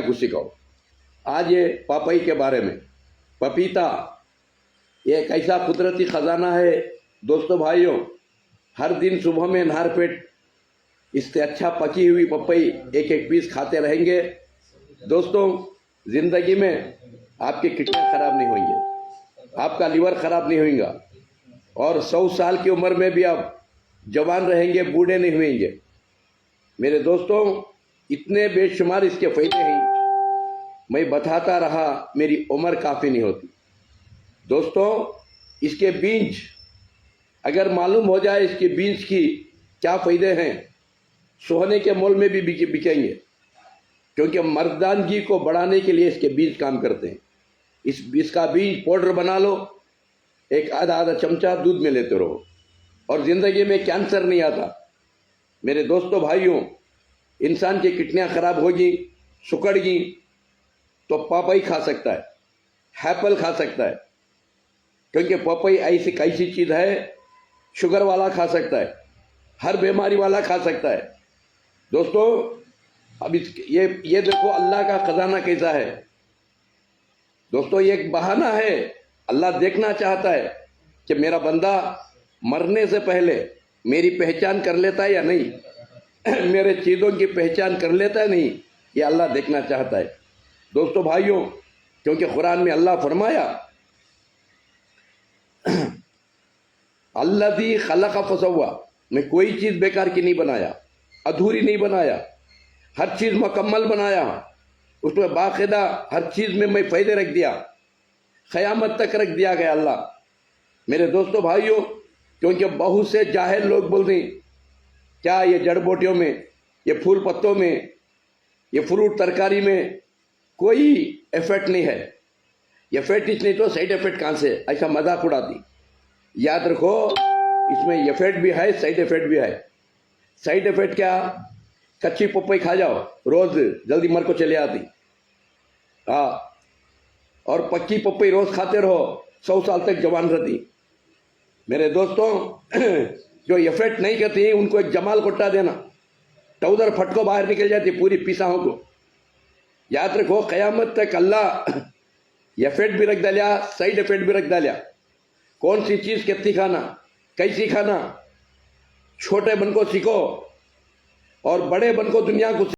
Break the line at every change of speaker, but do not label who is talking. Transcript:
कुछ सिखाओ। आज ये पापई के बारे में, पपीता ये एक ऐसा कुदरती खजाना है दोस्तों भाइयों, हर दिन सुबह में नहर पेट इससे अच्छा पकी हुई पपई एक एक पीस खाते रहेंगे दोस्तों, जिंदगी में आपकी किडनी खराब नहीं होंगे, आपका लीवर खराब नहीं होगा और 100 साल की उम्र में भी आप जवान रहेंगे, बूढ़े नहीं होंगे। मेरे दोस्तों इतने बेशुमार इसके फायदे हैं, मैं बताता रहा मेरी उम्र काफ़ी नहीं होती। दोस्तों इसके बीज अगर मालूम हो जाए इसके बीज की क्या फ़ायदे हैं, सोने के मोल में भी बिकेंगे, क्योंकि मर्दानगी को बढ़ाने के लिए इसके बीज काम करते हैं। इसका बीज पाउडर बना लो, एक आधा चमचा दूध में लेते रहो और ज़िंदगी में कैंसर नहीं आता। मेरे दोस्तों भाइयों, इंसान की किडनियाँ खराब होगी, सुकड़गी तो पपई खा सकता है, एप्पल खा सकता है, क्योंकि पपई ऐसी कैसी चीज़ है, शुगर वाला खा सकता है, हर बीमारी वाला खा सकता है। दोस्तों अब ये देखो अल्लाह का खजाना कैसा है दोस्तों, ये एक बहाना है। अल्लाह देखना चाहता है कि मेरा बंदा मरने से पहले मेरी पहचान कर लेता है या नहीं, मेरे चीज़ों की पहचान कर लेता है नहीं, ये अल्लाह देखना चाहता है दोस्तों भाइयों, क्योंकि कुरान में अल्लाह फरमाया अल्लज़ी खलक़ फसव्वा, मैं कोई चीज़ बेकार की नहीं बनाया, अधूरी नहीं बनाया, हर चीज़ मुकम्मल बनाया, उसमें बाकायदा हर चीज़ में मैं फ़ायदे रख दिया, क़यामत तक रख दिया गया अल्लाह। मेरे दोस्तों भाइयों, क्योंकि बहुत से जाहिल लोग बोल रहे क्या ये जड़ बूटियों में, ये फूल पत्तों में, ये फ्रूट तरकारी में कोई इफेक्ट नहीं है, ये इफेक्ट नहीं तो साइड इफेक्ट कहाँ से, ऐसा मजाक उड़ाती। याद रखो इसमें इफेक्ट भी है, साइड इफेक्ट भी है। साइड इफेक्ट क्या, कच्ची पपई खा जाओ रोज, जल्दी मर को चले आती, हाँ, और पक्की पपई रोज खाते रहो, 100 साल तक जवान रहती। मेरे दोस्तों जो इफेक्ट नहीं करती उनको एक जमाल कोट्टा देना, टौदर फटको बाहर निकल जाती पूरी पीसाओं को। याद रखो क़यामत तक अल्लाह इफेक्ट भी रख डालिया, साइड इफेक्ट भी रख डालिया, कौन सी चीज़ कितनी खाना, कैसी खाना, छोटे बन को सीखो और बड़े बन को दुनिया को